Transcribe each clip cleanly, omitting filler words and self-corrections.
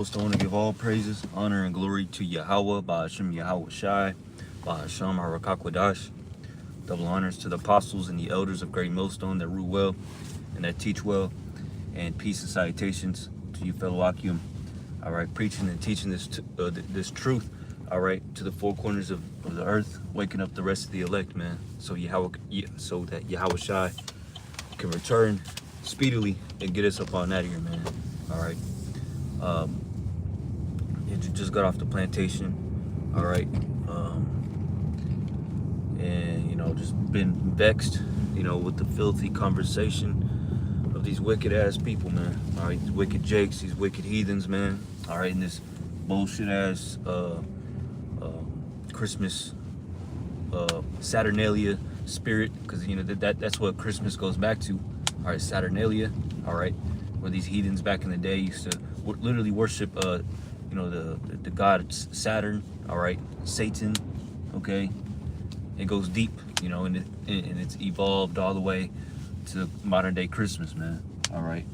I want to give all praises, honor, and glory to Yahweh, Ba'ashem Yahweh Shai, Ba'ashem Harakakwadash. Double honors to the apostles and the elders of Great Millstone that rule well and that teach well, and peace and salutations to you, fellow Akim. All right, preaching and teaching this truth, all right, to the four corners of the earth, waking up the rest of the elect, man, so that Yahweh Shai can return speedily and get us up on out of here, man. All right. Just got off the plantation, all right, and just been vexed, with the filthy conversation of these wicked ass people, man. All right, these wicked jakes, these wicked heathens, man. All right, and this bullshit ass Christmas Saturnalia spirit, because that's what Christmas goes back to. All right, Saturnalia, all right, where these heathens back in the day used to literally worship the god Saturn, all right, Satan, okay. It goes deep, and it's evolved all the way to modern day Christmas, man. All right,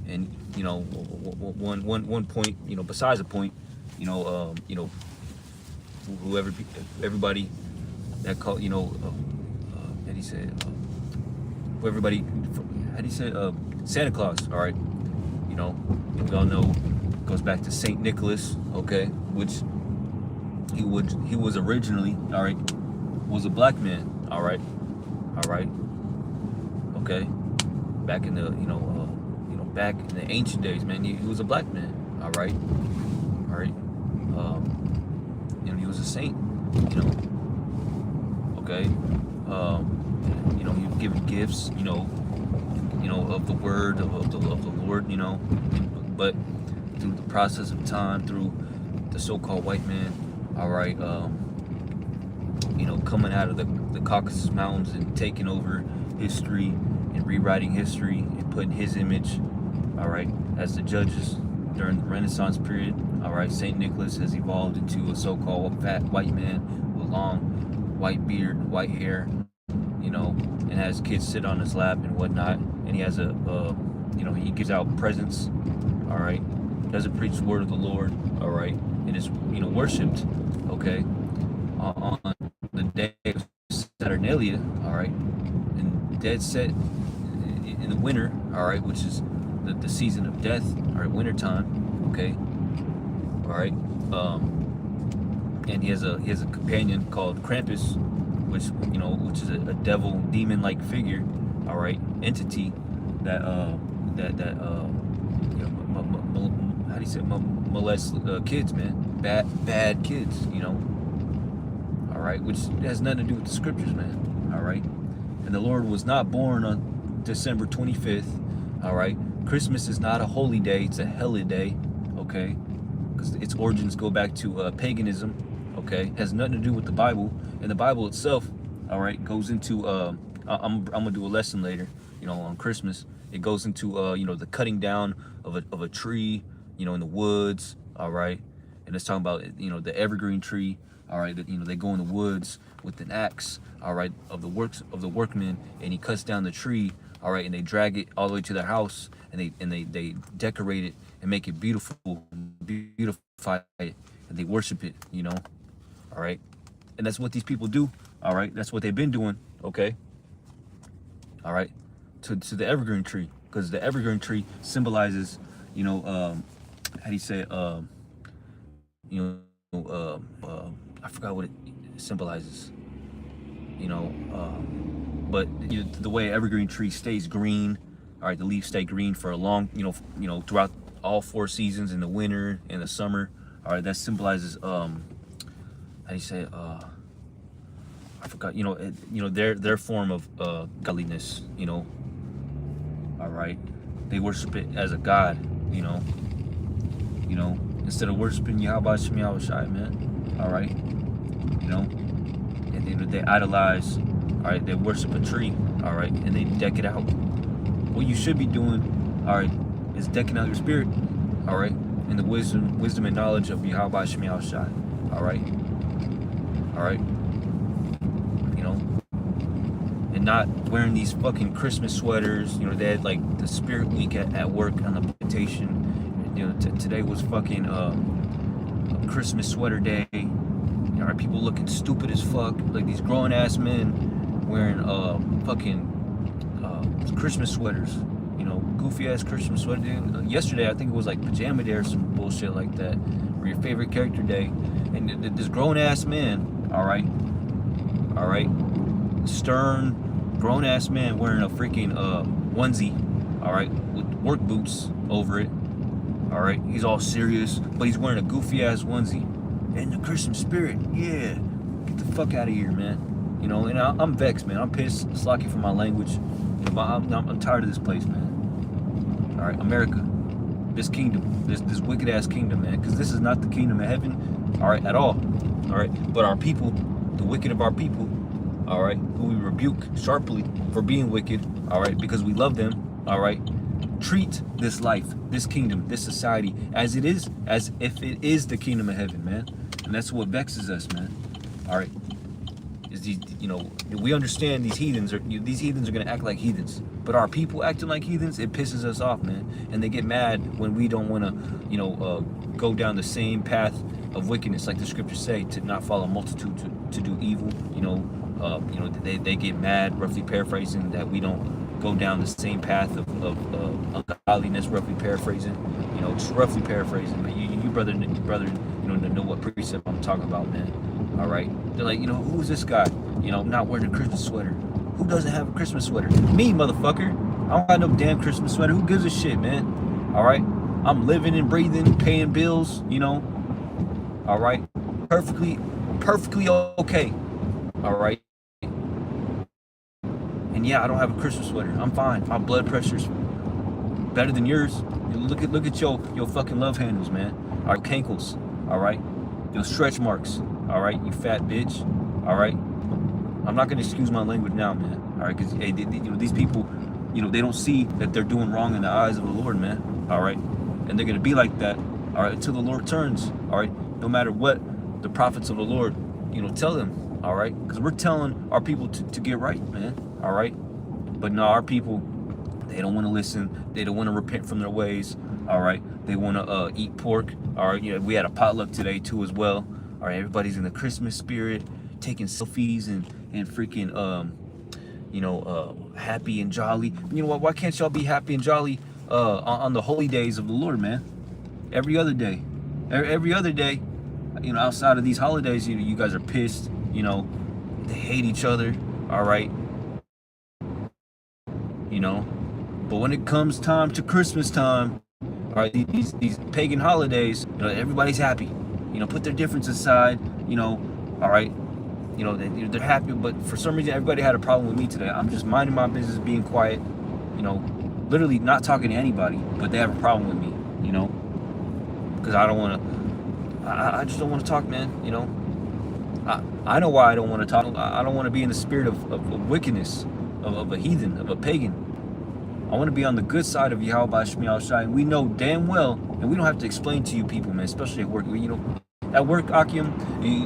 and one point, besides the point, everybody that call, how do you say, everybody, how do you say, Santa Claus, all right, we all know goes back to Saint Nicholas, okay, which he was originally, all right, was a black man, all right, okay, back in the back in the ancient days, man, he was a black man, all right, he was a saint, okay, he was given gifts, of the word of the Lord, but through the process of time, through the so-called white man, all right, coming out of the Caucasus Mountains and taking over history and rewriting history and putting his image, all right, as the judges during the Renaissance period, all right, Saint Nicholas has evolved into a so-called fat white man with long white beard, white hair, and has kids sit on his lap and whatnot, and he has he gives out presents, all right, doesn't preach the word of the Lord, all right, and is worshipped, okay, on the day of Saturnalia, all right, and dead set in the winter, all right, which is the season of death, all right, winter time, okay, all right, and he has a companion called Krampus, which is a devil demon-like figure, all right, entity that how do you say, molest kids, man, bad kids, all right, which has nothing to do with the scriptures, man, all right. And the Lord was not born on December 25th, all right. Christmas is not a holy day, it's a holy day, okay, because its origins go back to paganism, okay, has nothing to do with the Bible. And the Bible itself, all right, goes into I'm gonna do a lesson later, on Christmas. It goes into the cutting down of a tree, in the woods, all right, and it's talking about the evergreen tree, all right, that they go in the woods with an axe, all right, of the workmen, and he cuts down the tree, all right, and they drag it all the way to their house, and they decorate it and make it beautify it, and they worship it, all right, and that's what these people do, all right, that's what they've been doing, okay, all right, to the evergreen tree, because the evergreen tree symbolizes, how do you say, I forgot what it symbolizes, but the way evergreen tree stays green, all right, the leaves stay green for a long, throughout all 4 seasons, in the winter and the summer, all right, that symbolizes, how do you say, I forgot, their form of godliness, all right, they worship it as a god, instead of worshiping Yahweh Shai, man, all right, and they idolize, all right, they worship a tree, all right, and they deck it out. What you should be doing, all right, is decking out your spirit, all right, in the wisdom and knowledge of Yahweh Shai, all right, and not wearing these fucking Christmas sweaters. They had like the Spirit Week at work on the plantation, today was fucking Christmas sweater day. All right, people looking stupid as fuck, like these grown ass men wearing fucking Christmas sweaters. Goofy ass Christmas sweater. Yesterday I think it was like pajama day or some bullshit like that, or your favorite character day, and this grown ass man, all right, stern grown ass man wearing a freaking onesie, all right, with work boots over it, all right. He's all serious, but he's wearing a goofy ass onesie. In the Christmas spirit, yeah. Get the fuck out of here, man. And I'm vexed, man. I'm pissed. It's lucky for my language. But I'm tired of this place, man. All right, America, this kingdom, this wicked ass kingdom, man. Because this is not the kingdom of heaven, all right, at all. All right, but our people, the wicked of our people, all right, who we rebuke sharply for being wicked, all right, because we love them, all right. Treat this life, this kingdom, this society as it is, as if it is the kingdom of heaven, man. And that's what vexes us, man. All right, is these, we understand these heathens are gonna act like heathens, but our people acting like heathens, it pisses us off, man. And they get mad when we don't want to, go down the same path of wickedness, like the scriptures say, to not follow multitude to do evil. They get mad, roughly paraphrasing, that we don't go down the same path of ungodliness, roughly paraphrasing, just roughly paraphrasing. But you brother, know what precept I'm talking about, man. All right, they're like, who's this guy? Not wearing a Christmas sweater. Who doesn't have a Christmas sweater? Me, motherfucker. I don't got no damn Christmas sweater. Who gives a shit, man? All right, I'm living and breathing, paying bills. All right, perfectly okay. All right. And yeah, I don't have a Christmas sweater. I'm fine. My blood pressure's better than yours. Look at your fucking love handles, man. Our cankles, all right? Your stretch marks, all right? You fat bitch, all right? I'm not gonna excuse my language now, man. All right, because hey, these people, they don't see that they're doing wrong in the eyes of the Lord, man. All right, and they're gonna be like that, all right, until the Lord turns. All right, no matter what the prophets of the Lord, tell them. All right, because we're telling our people to get right, man. All right, but no, our people, they don't want to listen. They don't want to repent from their ways. All right, they want to eat pork. All right, we had a potluck today too as well. All right, everybody's in the Christmas spirit, taking selfies and freaking happy and jolly. You know what? Why can't y'all be happy and jolly on the holy days of the Lord, man? Every other day, outside of these holidays, you guys are pissed. They hate each other. All right. But when it comes time to Christmas time, all right, these pagan holidays, everybody's happy. Put their differences aside. All right. They're happy, but for some reason everybody had a problem with me today. I'm just minding my business, being quiet. Literally not talking to anybody, but they have a problem with me. Because I don't want to. I just don't want to talk, man. I know why I don't want to talk. I don't want to be in the spirit of wickedness, of a heathen, of a pagan. I want to be on the good side of Yahweh Shemiah Shai. We know damn well, and we don't have to explain to you people, man, especially at work. At work, Akim, you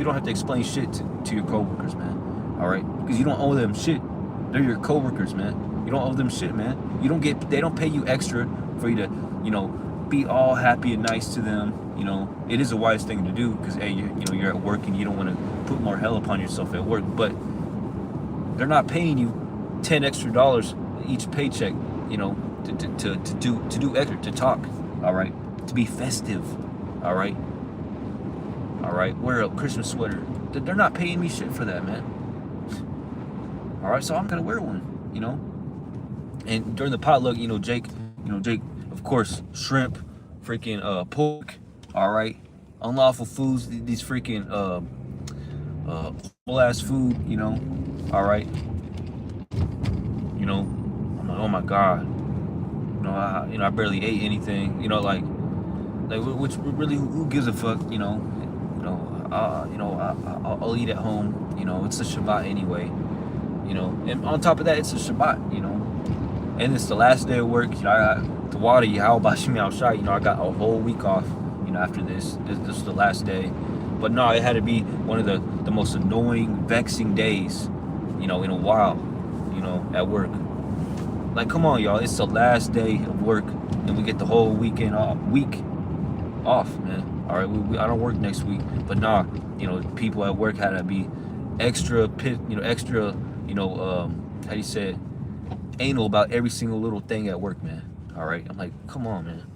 don't have to explain shit to your coworkers, man. All right, because you don't owe them shit. They're your coworkers, man. You don't owe them shit, man. They don't pay you extra for you to, be all happy and nice to them. It is a wise thing to do because, hey, you're at work and you don't want to put more hell upon yourself at work. But they're not paying you $10 extra each paycheck, to do extra, to talk. All right, to be festive. All right, wear a Christmas sweater. They're not paying me shit for that, man. All right, so I'm gonna wear one. And during the potluck, Jake, of course, shrimp, freaking pork, all right, unlawful foods, these freaking full ass food, all right, I'm like, oh my god, I barely ate anything, which really, who gives a fuck, I'll eat at home, it's a Shabbat anyway, and on top of that, it's a Shabbat, and it's the last day of work, I got the water, Yahweh Shemiah Shai, I got a whole week off, after this is the last day. But no, it had to be one of the most annoying, vexing days, in a while, at work. Like, come on, y'all. It's the last day of work, and we get the whole weekend off, man. All right, I don't work next week, but nah, people at work had to be extra how do you say it, anal about every single little thing at work, man. All right, I'm like, come on, man.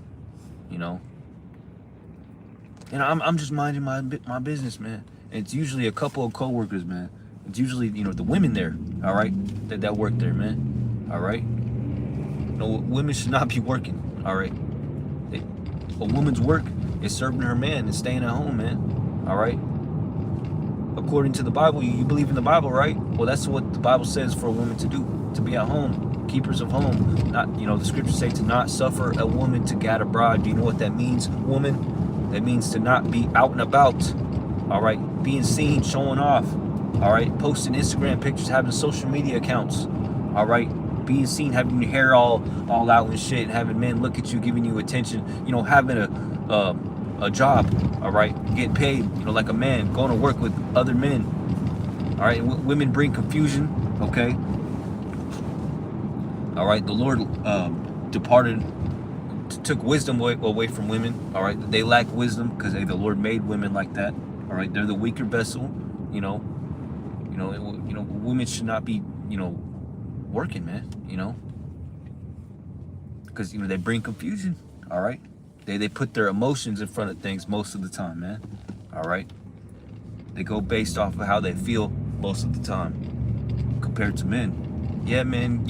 I'm just minding my business, man. And it's usually a couple of coworkers, man. It's usually the women there, all right, that work there, man. All right. Women should not be working. All right. A woman's work is serving her man and staying at home, man. All right. According to the Bible, you believe in the Bible, right? Well, that's what the Bible says for a woman to do, to be at home, keepers of home. Not, the scriptures say to not suffer a woman to gad abroad. Do you know what that means, woman? That means to not be out and about. All right, being seen, showing off. All right, posting Instagram pictures, having social media accounts. All right, being seen, having your hair all out and shit, and having men look at you, giving you attention. Having a job. All right, getting paid. Like a man, going to work with other men. All right, women bring confusion. Okay. All right, the Lord took wisdom away from women. All right, they lack wisdom because the Lord made women like that. All right, they're the weaker vessel. Women should not be working, man. Because they bring confusion. All right, they put their emotions in front of things most of the time, man. All right, they go based off of how they feel most of the time compared to men. Yeah, men,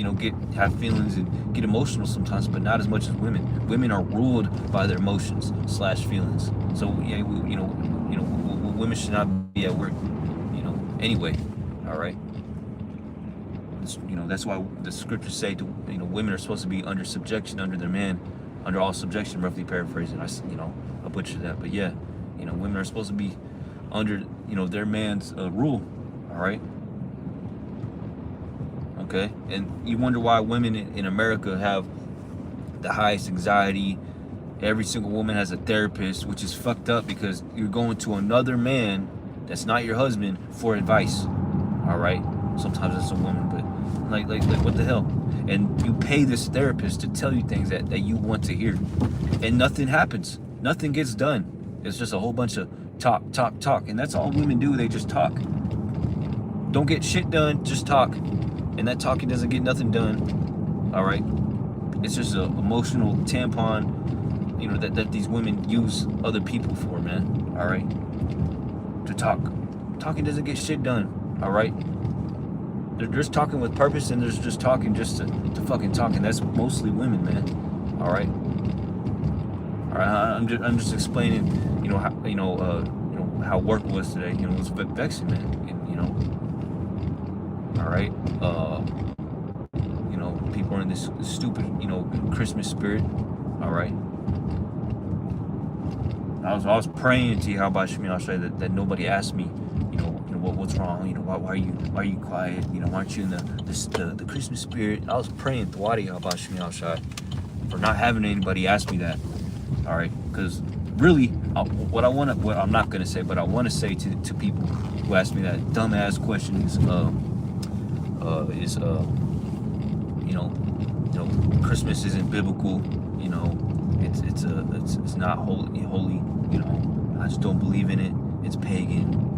have feelings and get emotional sometimes, but not as much as women. Women are ruled by their emotions / feelings. So yeah, women should not be at work, anyway. All right. That's why the scriptures say women are supposed to be under subjection under their man, under all subjection. Roughly paraphrasing, I butchered that, but yeah, women are supposed to be under their man's rule. All right. Okay, and you wonder why women in America have the highest anxiety. Every single woman has a therapist, which is fucked up because you're going to another man that's not your husband for advice. All right, sometimes it's a woman, but like what the hell? And you pay this therapist to tell you things that you want to hear, and nothing happens. Nothing gets done. It's just a whole bunch of talk, and that's all women do. They just talk. Don't get shit done. Just talk. And that talking doesn't get nothing done. All right, it's just an emotional tampon, that these women use other people for, man. All right, to talk. Talking doesn't get shit done. All right, there's talking with purpose, and there's just talking just to fucking talk, and that's mostly women, man. All right. All right, I'm just explaining, how work was today. It was vexing, man. All right, people are in this stupid, Christmas spirit. All right, I was praying to Yahweh that nobody asked me, what's wrong? Why are you quiet? Aren't you in the Christmas spirit? I was praying to Yahweh for not having anybody ask me that. All right, because really, what I'm not gonna say, but I want to say to people who ask me that dumbass questions. Christmas isn't biblical. It's not holy. I just don't believe in it. It's pagan.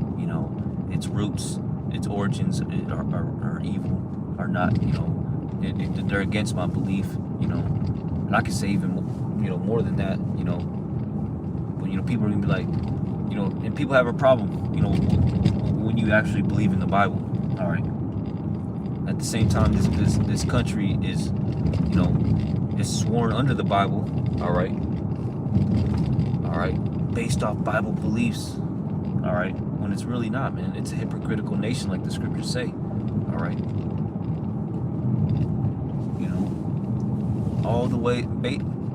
Its roots, its origins are evil. Are not. They're against my belief. And I can say even more than that. But people are gonna be like, and people have a problem. When you actually believe in the Bible. All right. At the same time, this country is, is sworn under the Bible, all right, based off Bible beliefs, all right, when it's really not, man. It's a hypocritical nation, like the scriptures say, all right. All the way,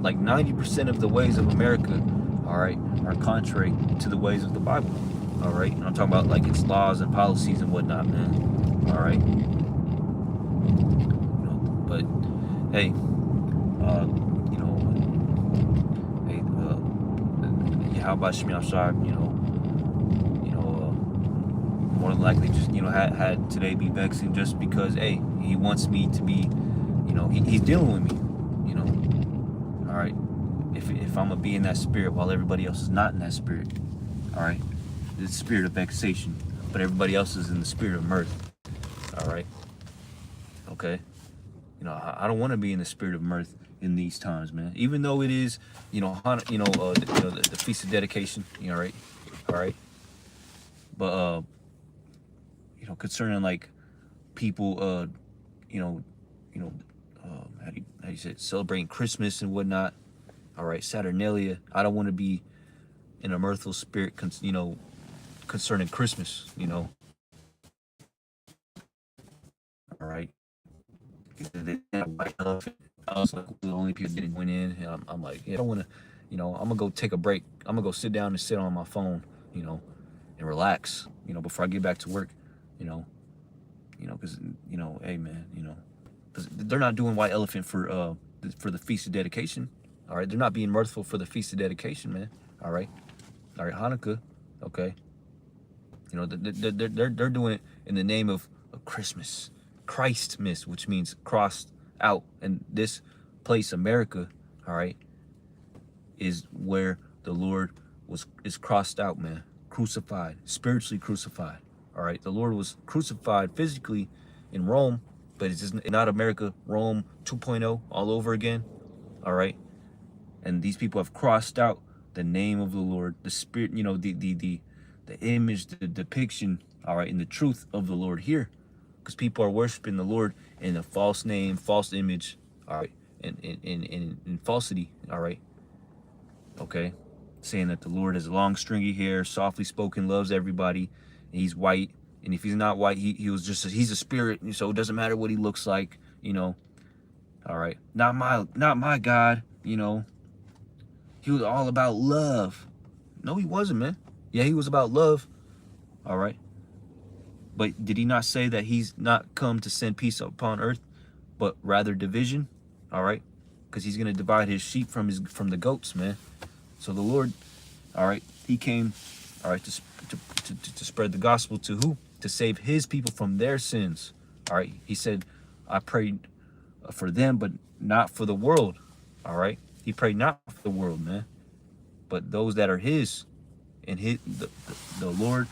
like 90% of the ways of America, all right, are contrary to the ways of the Bible, all right. And I'm talking about like its laws and policies and whatnot, man, all right. But hey, how about Shmi outside? More than likely just had today be vexing just because he wants me to be You know, he's dealing with me, you know. All right. If I'm gonna be in that spirit while everybody else is not in that spirit, all right, the spirit of vexation, but everybody else is in the spirit of mirth, all right, okay. You know, I don't want to be in the spirit of mirth in these times, man. Even though it is, the feast of dedication, you know, right, all right, but concerning like people, how do you say it, celebrating Christmas and whatnot. All right, Saturnalia. I don't want to be in a mirthful spirit, concerning Christmas. You know. All right. I was like the only people that went in. And I'm like, yeah, I don't want to. You know, I'm gonna go take a break. I'm gonna go sit down and sit on my phone. You know, and relax. You know, before I get back to work. You know, because hey man, because they're not doing white elephant for the feast of dedication. All right, they're not being mirthful for the feast of dedication, man. All right, Hanukkah, okay. You know, they're doing it in the name of Christmas, Christmas, which means crossed out. And this place, America, all right, is where the Lord is crossed out, man, crucified, spiritually crucified. All right, the Lord was crucified physically in Rome, but it's just not America, Rome 2.0 all over again. All right. And these people have crossed out the name of the Lord, the spirit, the image, the depiction, all right, and the truth of the Lord here. Because people are worshiping the Lord in a false name, false image, all right, and in falsity, all right, okay, saying that the Lord has long, stringy hair, softly spoken, loves everybody, and he's white. And if he's not white, he's a spirit, so it doesn't matter what he looks like, all right, not my God, He was all about love. No, he wasn't, man. Yeah, he was about love. All right. But did he not say that he's not come to send peace upon earth, but rather division? All right. Because he's going to divide his sheep from the goats, man. So the Lord, all right, he came, all right, to spread the gospel to who? To save his people from their sins. All right. He said, I prayed for them, but not for the world. All right. He prayed not for the world, man, but those that are his, and the Lord,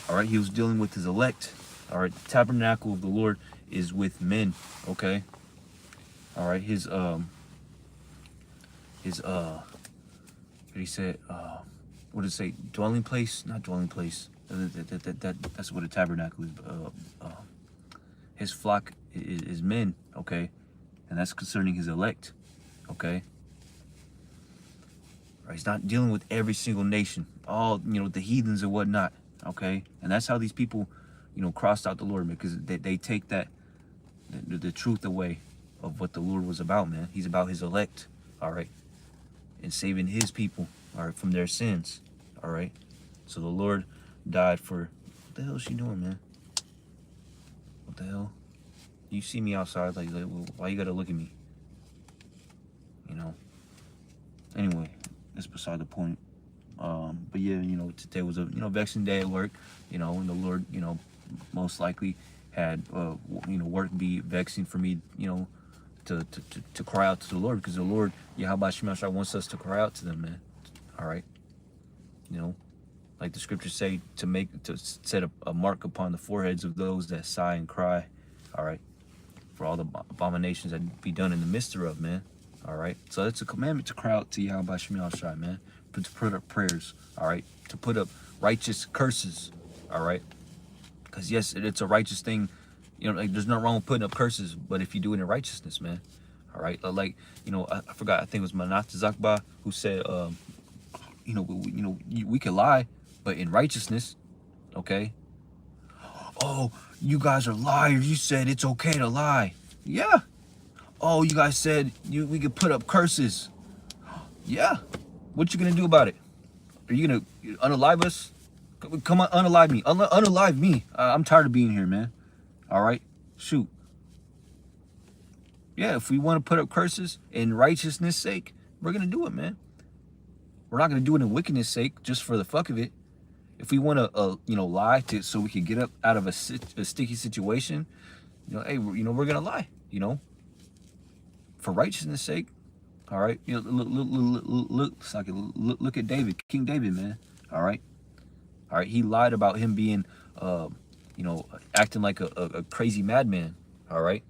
all right, he was dealing with his elect. All right, the tabernacle of the Lord is with men, okay? All right, what did he say? What did it say? Dwelling place? Not dwelling place. That's what a tabernacle is. His flock is men, okay? And that's concerning his elect, okay? Right, he's not dealing with every single nation, all, the heathens and whatnot, okay? And that's how these people, crossed out the Lord, because they take the truth away of what the Lord was about, man. He's about his elect, all right? And saving his people, all right, from their sins, all right? So the Lord died for, what the hell is she doing, man? What the hell? You see me outside, like why you gotta look at me? Anyway, that's beside the point. But yeah, today was a vexing day at work, and the Lord, most likely had work be vexing for me, to cry out to the Lord, because the Lord, Yahweh Shemashai, wants us to cry out to them, man. All right, like the scriptures say, to set a mark upon the foreheads of those that sigh and cry. All right, for all the abominations that be done in the midst thereof, man. All right, so it's a commandment to cry out to Yahweh Shemashai, man, to put up prayers, all right, to put up righteous curses, all right, because yes, it's a righteous thing, like there's nothing wrong with putting up curses, but if you do it in righteousness, man, all right, like, I forgot, I think it was Manat Zakba who said, we could lie, but in righteousness, okay. Oh, you guys are liars. You said it's okay to lie. Yeah. Oh, you guys said we could put up curses. Yeah. What you gonna do about it? Are you gonna unalive us? Come on, unalive me. Unalive me. I'm tired of being here, man. All right. Shoot. Yeah, if we want to put up curses in righteousness' sake, we're gonna do it, man. We're not gonna do it in wickedness' sake, just for the fuck of it. If we want to, lie so we can get up out of a sticky situation, hey, we're gonna lie, for righteousness' sake. All right, you know, look at David, King David, man. All right, he lied about him being, you know, acting like a crazy madman. All right,